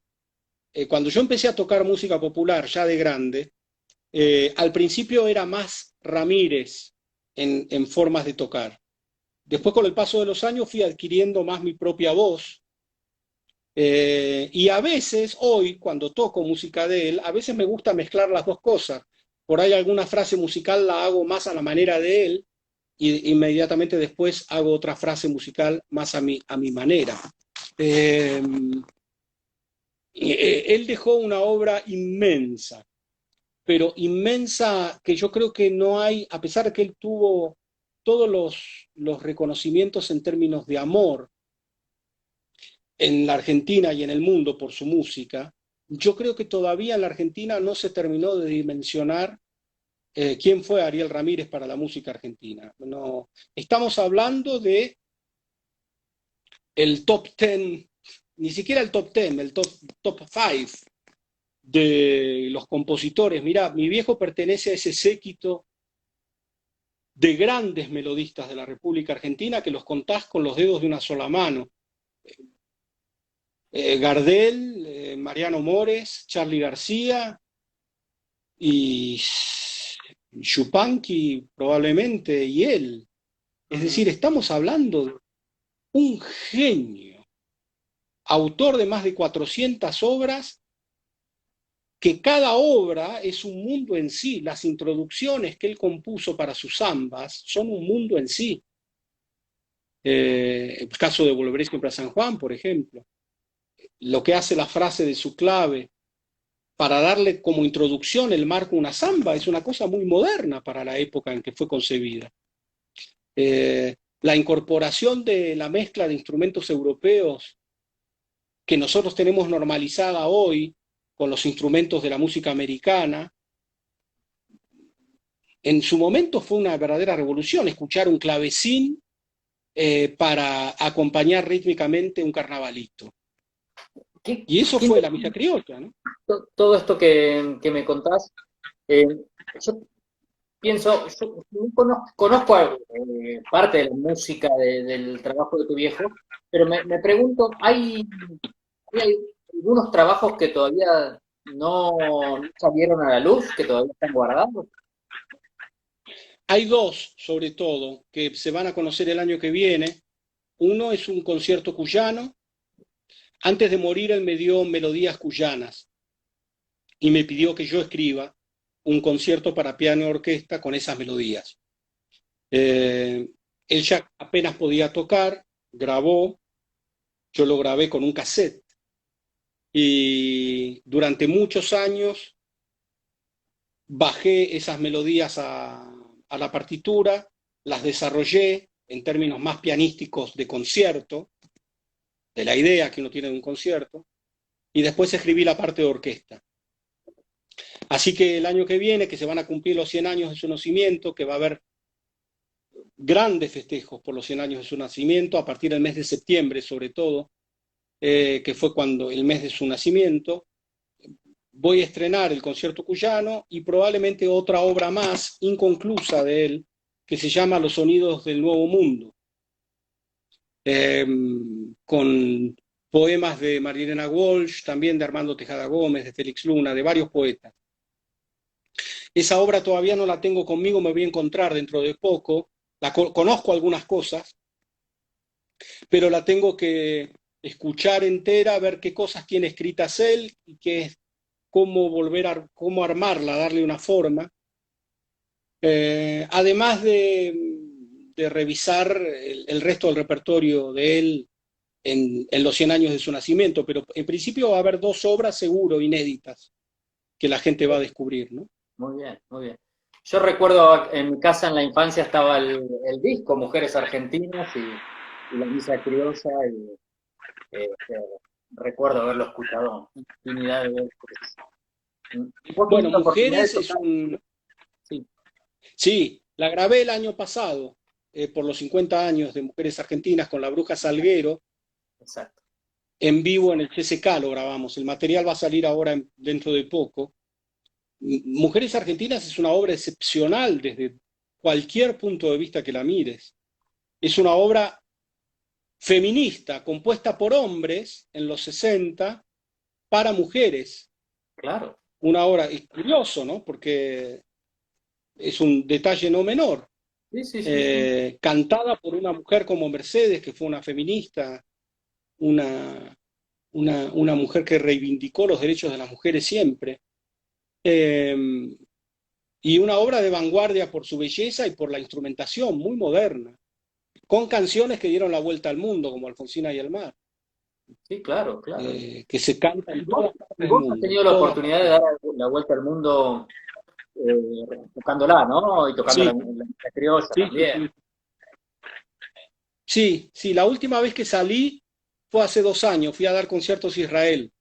Cuando yo empecé a tocar música popular ya de grande, al principio era más Ramírez en formas de tocar. Después, con el paso de los años, fui adquiriendo más mi propia voz. Y a veces, hoy, cuando toco música de él, a veces me gusta mezclar las dos cosas. Por ahí alguna frase musical la hago más a la manera de él y inmediatamente después hago otra frase musical más a mi manera. Eh, Él dejó una obra inmensa, pero inmensa que yo creo que no hay, a pesar de que él tuvo todos los reconocimientos en términos de amor en la Argentina y en el mundo por su música, yo creo que todavía en la Argentina no se terminó de dimensionar quién fue Ariel Ramírez para la música argentina. No, estamos hablando de el top 10, ni siquiera el top 10, el top 5 de los compositores. Mirá, mi viejo pertenece a ese séquito de grandes melodistas de la República Argentina que los contás con los dedos de una sola mano. Gardel, Mariano Mores, Charly García y Yupanqui probablemente, y él. Es decir, estamos hablando de un genio, autor de más de 400 obras, que cada obra es un mundo en sí. Las introducciones que él compuso para sus zambas son un mundo en sí. El caso de Volveré siempre a San Juan, por ejemplo. Lo que hace la frase de su clave para darle como introducción el marco a una zamba es una cosa muy moderna para la época en que fue concebida. La incorporación de la mezcla de instrumentos europeos que nosotros tenemos normalizada hoy con los instrumentos de la música americana, en su momento fue una verdadera revolución, escuchar un clavecín para acompañar rítmicamente un carnavalito. Y eso fue la misa criolla, ¿no? Todo esto que me contás, yo pienso, yo conozco parte de la música del trabajo de tu viejo, pero me pregunto, ¿hay algunos trabajos que todavía no salieron a la luz, que todavía están guardados? Hay dos, sobre todo, que se van a conocer el año que viene. Uno es un concierto cuyano. Antes de morir, él me dio melodías cuyanas y me pidió que yo escriba un concierto para piano y orquesta con esas melodías. Él ya apenas podía tocar, grabó, yo lo grabé con un cassette y durante muchos años bajé esas melodías a la partitura, las desarrollé en términos más pianísticos de concierto, de la idea que uno tiene de un concierto, y después escribí la parte de orquesta. Así que el año que viene, que se van a cumplir los 100 años de su nacimiento, que va a haber grandes festejos por los 100 años de su nacimiento, a partir del mes de septiembre sobre todo, que fue cuando el mes de su nacimiento, voy a estrenar el concierto cuyano y probablemente otra obra más inconclusa de él, que se llama Los sonidos del nuevo mundo, con poemas de Marilena Walsh, también de Armando Tejada Gómez, de Félix Luna, de varios poetas. Esa obra todavía no la tengo conmigo, me voy a encontrar dentro de poco. Conozco algunas cosas, pero la tengo que escuchar entera, ver qué cosas tiene escritas él y cómo armarla, darle una forma. Además de revisar el resto del repertorio de él en los 100 años de su nacimiento, pero en principio va a haber 2 obras seguro inéditas que la gente va a descubrir, ¿no? Muy bien, muy bien. Yo recuerdo en mi casa en la infancia estaba el disco Mujeres Argentinas y la misa criolla y este, recuerdo haberlo escuchado infinidad de veces. ¿Vos Bueno, tuviste la oportunidad de Mujeres es tocar? un... Sí, Sí, la grabé el año pasado, por los 50 años de Mujeres Argentinas con la Bruja Salguero, exacto. en vivo en el CCK lo grabamos. El material va a salir ahora dentro de poco. Mujeres Argentinas es una obra excepcional desde cualquier punto de vista que la mires. Es una obra feminista, compuesta por hombres en los 60 para mujeres. Claro. Una obra, es curioso, ¿no? Porque es un detalle no menor. Sí, sí, sí, sí. Cantada por una mujer como Mercedes, que fue una feminista, una mujer que reivindicó los derechos de las mujeres siempre. Eh, y una obra de vanguardia por su belleza y por la instrumentación muy moderna, con canciones que dieron la vuelta al mundo, como Alfonsina y el mar, Sí, claro, claro. que se cantan en todas partes ¿Y del vos has mundo, tenido la todas oportunidad de partes. dar la vuelta al mundo tocándola, ¿no? Y tocando Sí, la criolla sí, sí, también. sí. Sí, sí, la última vez que salí fue hace 2 años, fui a dar conciertos a Israel,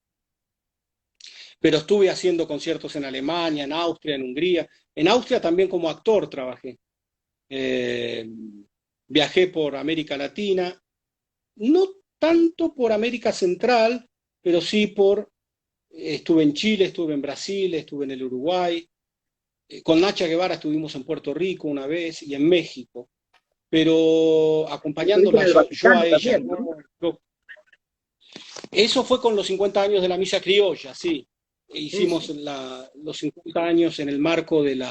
pero estuve haciendo conciertos en Alemania, en Austria, en Hungría. En Austria también como actor trabajé. Eh, Viajé por América Latina, no tanto por América Central, pero sí estuve en Chile, estuve en Brasil, estuve en el Uruguay. Con Nacha Guevara estuvimos en Puerto Rico una vez y en México, pero Estuviste en acompañándola el yo Vaticano a ella, también, ¿no? ¿no? Eso fue con los 50 años de la Misa Criolla, sí. Sí, Hicimos sí. los 50 años en el marco del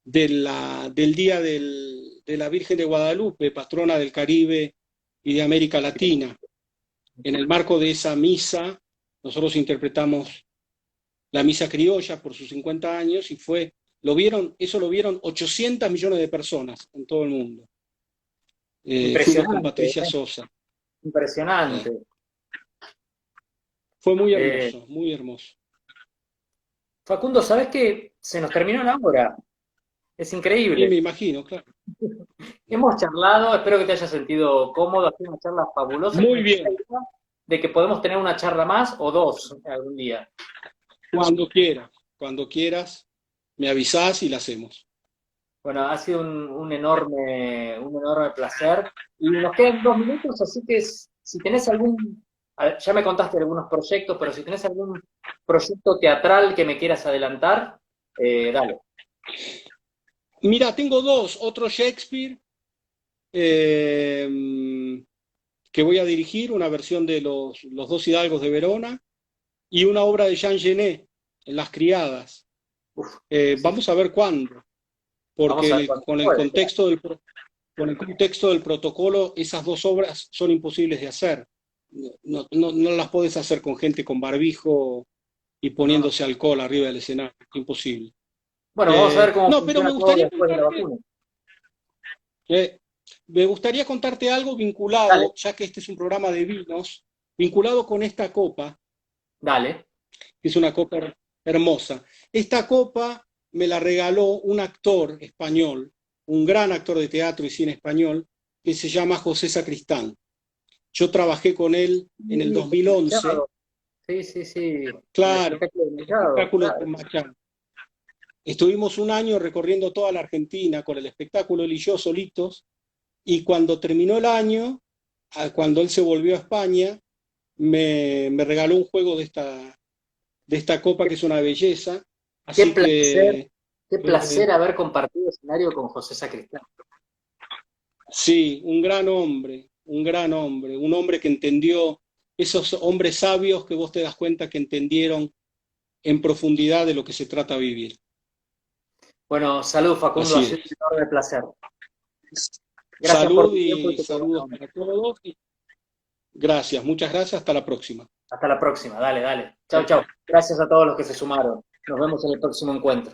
Día de la Virgen de Guadalupe, patrona del Caribe y de América Latina. En el marco de esa misa, nosotros interpretamos la Misa Criolla por sus 50 años y eso lo vieron 800 millones de personas en todo el mundo. Fuimos con Impresionante, Patricia Sosa. impresionante. Fue muy Eh, hermoso, muy hermoso. Facundo, ¿sabés qué? Se nos terminó la hora. Es Y increíble. me imagino, claro. Hemos charlado, espero que te hayas sentido cómodo, ha sido una charla fabulosa y me Muy gusta la bien, idea de que podemos tener una charla más o dos algún día. cuando quieras, me avisás y la hacemos. Bueno, ha sido un enorme placer. Y nos quedan 2 minutos, así que si tenés ya me contaste algunos proyectos, pero si tenés algún proyecto teatral que me quieras adelantar, dale. Mira, tengo dos, otro Shakespeare eh, que voy a dirigir, una versión de los dos hidalgos de Verona, y una obra de Jean Genet, en Las Criadas. Uf, así, Vamos a ver cuándo, vamos porque a ver cuándo con el puede. contexto del protocolo, esas dos obras son imposibles de hacer. No las puedes hacer con gente con barbijo y No, no. poniéndose alcohol arriba del escenario, imposible. Bueno, vamos a ver cómo No, pero funciona todo después de la vacuna. eh, me gustaría contarte algo Dale, vinculado, ya que este es un programa de vinos, vinculado con esta copa, dale. que es una copa hermosa. Esta copa me la regaló un actor español, un gran actor de teatro y cine español, que se llama José Sacristán. Yo trabajé con él en el Sí, 2011, Machado. Sí, sí, sí. El claro, espectáculo de el Machado, espectáculo claro. con Machado. Estuvimos un año recorriendo toda la Argentina con el espectáculo él y yo solitos, y cuando terminó el año, cuando él se volvió a España, me regaló un juego de esta copa que es una belleza. Qué Así placer, que qué placer haber compartido escenario con José Sacristán. sí, un hombre que entendió, esos hombres sabios que vos te das cuenta que entendieron en profundidad de lo que se trata vivir. Bueno, salud Facundo, ha Así sido es. un enorme placer. Gracias por Salud tu tiempo y y tu saludos programa. para todos. Gracias, muchas gracias. Hasta la próxima. Hasta la próxima, dale, dale. Chao, Chao, chao. chao. Gracias a todos los que se sumaron. Nos vemos en el próximo encuentro.